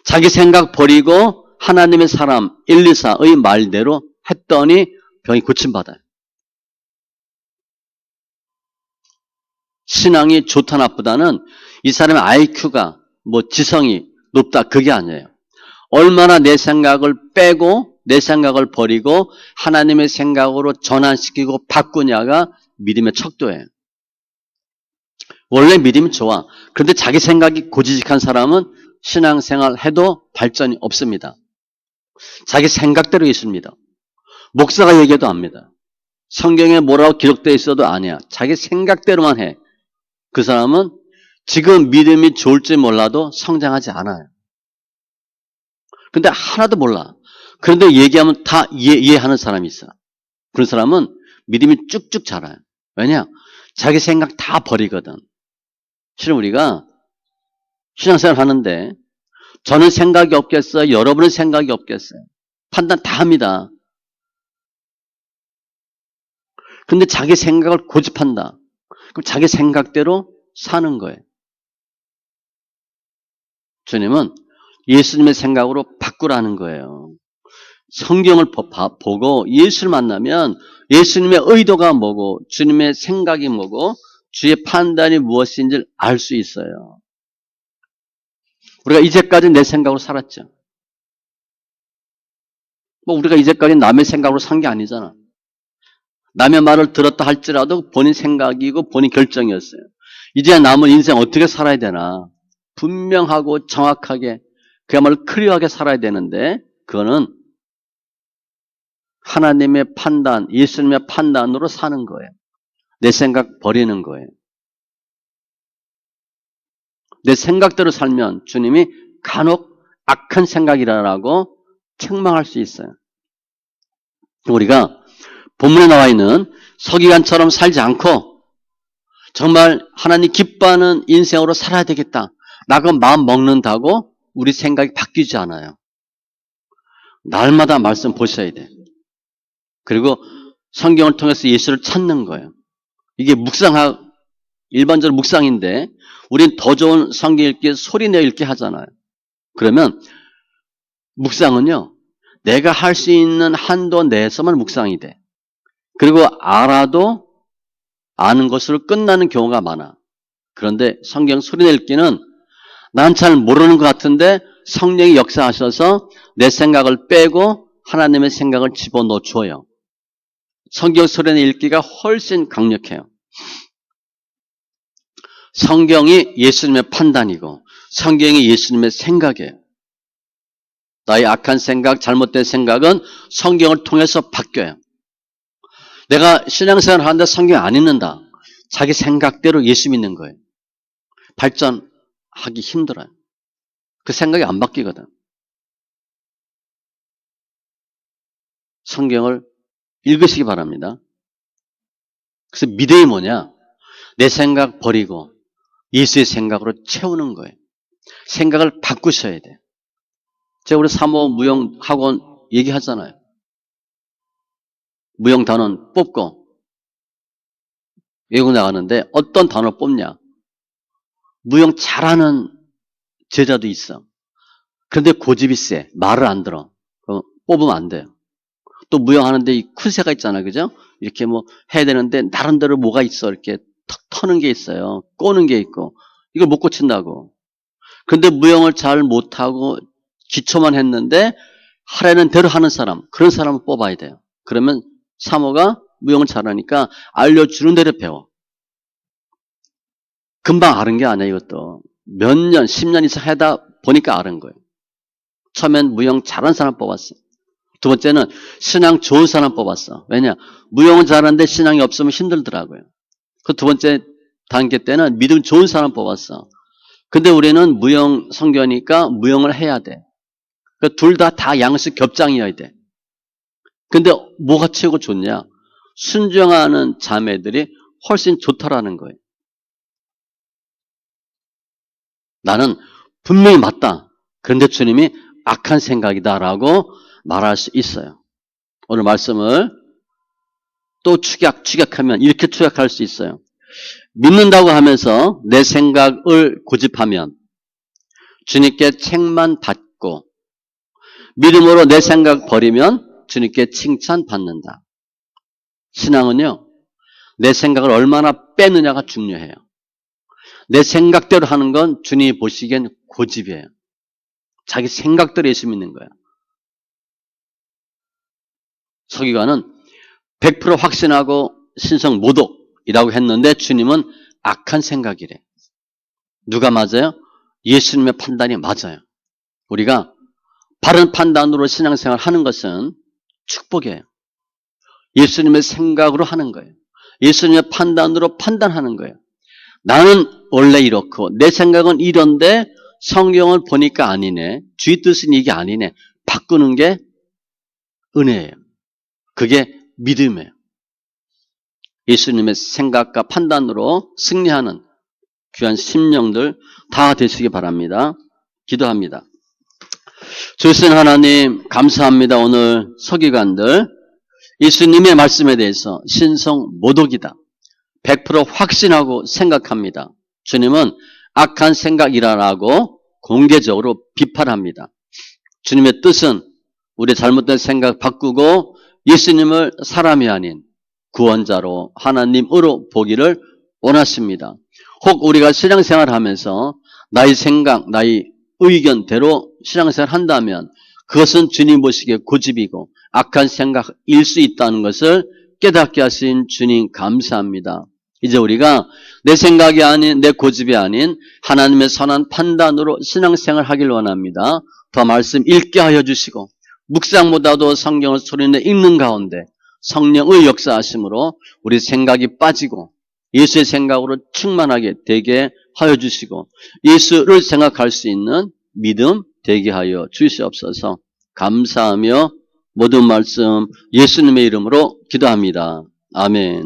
자기 생각 버리고 하나님의 사람 엘리사의 말대로 했더니 병이 고침받아요. 신앙이 좋다 나쁘다는 이 사람의 IQ가 지성이 높다 그게 아니에요. 얼마나 내 생각을 빼고 내 생각을 버리고 하나님의 생각으로 전환시키고 바꾸냐가 믿음의 척도예요. 원래 믿음이 좋아. 그런데 자기 생각이 고지식한 사람은 신앙생활 해도 발전이 없습니다. 자기 생각대로 있습니다. 목사가 얘기해도 압니다. 성경에 뭐라고 기록되어 있어도 아니야. 자기 생각대로만 해. 그 사람은 지금 믿음이 좋을지 몰라도 성장하지 않아요. 근데 하나도 몰라. 그런데 얘기하면 다 이해하는 사람이 있어. 그런 사람은 믿음이 쭉쭉 자라요. 왜냐? 자기 생각 다 버리거든. 실은 우리가 신앙생활 하는데 저는 생각이 없겠어요? 여러분은 생각이 없겠어요? 판단 다 합니다. 근데 자기 생각을 고집한다. 그럼 자기 생각대로 사는 거예요. 주님은 예수님의 생각으로 바꾸라는 거예요. 성경을 보고 예수를 만나면 예수님의 의도가 뭐고 주님의 생각이 뭐고 주의 판단이 무엇인지를 알 수 있어요. 우리가 이제까지 내 생각으로 살았죠. 우리가 이제까지 남의 생각으로 산 게 아니잖아. 남의 말을 들었다 할지라도 본인 생각이고 본인 결정이었어요. 이제 남은 인생 어떻게 살아야 되나. 분명하고 정확하게 그야말로 클리어하게 살아야 되는데 그거는 하나님의 판단, 예수님의 판단으로 사는 거예요. 내 생각 버리는 거예요. 내 생각대로 살면 주님이 간혹 악한 생각이라고 책망할 수 있어요. 우리가 본문에 나와 있는 서기관처럼 살지 않고 정말 하나님 기뻐하는 인생으로 살아야 되겠다. 라고 마음 먹는다고 우리 생각이 바뀌지 않아요. 날마다 말씀 보셔야 돼. 그리고 성경을 통해서 예수를 찾는 거예요. 이게 일반적으로 묵상인데 우린 더 좋은 성경 읽기 소리 내어 읽기 하잖아요. 그러면 묵상은요. 내가 할 수 있는 한도 내에서만 묵상이 돼. 그리고 알아도 아는 것으로 끝나는 경우가 많아. 그런데 성경 소리 내어 읽기는 난 잘 모르는 것 같은데 성령이 역사하셔서 내 생각을 빼고 하나님의 생각을 집어넣어 줘요. 성경 소리 내어 읽기가 훨씬 강력해요. 성경이 예수님의 판단이고 성경이 예수님의 생각이에요. 나의 악한 생각, 잘못된 생각은 성경을 통해서 바뀌어요. 내가 신앙생활을 하는데 성경 안 읽는다. 자기 생각대로 예수 믿는 거예요. 발전하기 힘들어요. 그 생각이 안 바뀌거든. 성경을 읽으시기 바랍니다. 그래서 믿음이 뭐냐? 내 생각 버리고 예수의 생각으로 채우는 거예요. 생각을 바꾸셔야 돼. 제가 우리 사모 무용 학원 얘기하잖아요. 무용 단원 뽑고 외국 나가는데 어떤 단어 뽑냐? 무용 잘하는 제자도 있어. 그런데 고집이 세. 말을 안 들어. 뽑으면 안 돼요. 또 무용하는데 이 쿠세가 있잖아요. 그죠? 이렇게 해야 되는데 나름대로 뭐가 있어. 이렇게 턱 터는 게 있어요. 꼬는 게 있고. 이걸 못 고친다고. 그런데 무용을 잘 못하고 기초만 했는데 하라는 대로 하는 사람, 그런 사람을 뽑아야 돼요. 그러면 사모가 무용을 잘하니까 알려주는 대로 배워. 금방 아는 게 아니야, 이것도. 몇 년, 10년 이상 하다 보니까 아는 거예요. 처음엔 무용 잘하는 사람 뽑았어. 두 번째는 신앙 좋은 사람 뽑았어. 왜냐? 무용은 잘하는데 신앙이 없으면 힘들더라고요. 그 두 번째 단계 때는 믿음 좋은 사람 뽑았어. 근데 우리는 무용 선교니까 무용을 해야 돼. 둘 다 양식 겹장이어야 돼. 근데 뭐가 최고 좋냐? 순종하는 자매들이 훨씬 좋다라는 거예요. 나는 분명히 맞다. 그런데 주님이 악한 생각이다라고 말할 수 있어요. 오늘 말씀을 또 축약하면 이렇게 축약할 수 있어요. 믿는다고 하면서 내 생각을 고집하면 주님께 책만 받고, 믿음으로 내 생각 버리면 주님께 칭찬받는다. 신앙은요, 내 생각을 얼마나 빼느냐가 중요해요. 내 생각대로 하는 건 주님이 보시기엔 고집이에요. 자기 생각대로 예수 믿는 거야. 서기관은 100% 확신하고 신성 모독이라고 했는데 주님은 악한 생각이래. 누가 맞아요? 예수님의 판단이 맞아요. 우리가 바른 판단으로 신앙생활 하는 것은 축복이에요. 예수님의 생각으로 하는 거예요. 예수님의 판단으로 판단하는 거예요. 나는 원래 이렇고 내 생각은 이런데 성경을 보니까 아니네. 주의 뜻은 이게 아니네. 바꾸는 게 은혜예요. 그게 믿음이에요. 예수님의 생각과 판단으로 승리하는 귀한 심령들 다 되시기 바랍니다. 기도합니다. 주신 하나님 감사합니다. 오늘 서기관들 예수님의 말씀에 대해서 신성 모독이다. 100% 확신하고 생각합니다. 주님은 악한 생각이라고 공개적으로 비판합니다. 주님의 뜻은 우리의 잘못된 생각 바꾸고 예수님을 사람이 아닌 구원자로 하나님으로 보기를 원하십니다. 혹 우리가 신앙생활 하면서 나의 생각, 나의 의견대로 신앙생활 한다면 그것은 주님 보시기에 고집이고 악한 생각일 수 있다는 것을 깨닫게 하신 주님 감사합니다. 이제 우리가 내 생각이 아닌 내 고집이 아닌 하나님의 선한 판단으로 신앙생활 하길 원합니다. 더 말씀 읽게 하여 주시고 묵상보다도 성경을 소리내 읽는 가운데 성령의 역사하심으로 우리 생각이 빠지고 예수의 생각으로 충만하게 되게 하여 주시고 예수를 생각할 수 있는 믿음 되게 하여 주시옵소서. 감사하며 모든 말씀 예수님의 이름으로 기도합니다. 아멘.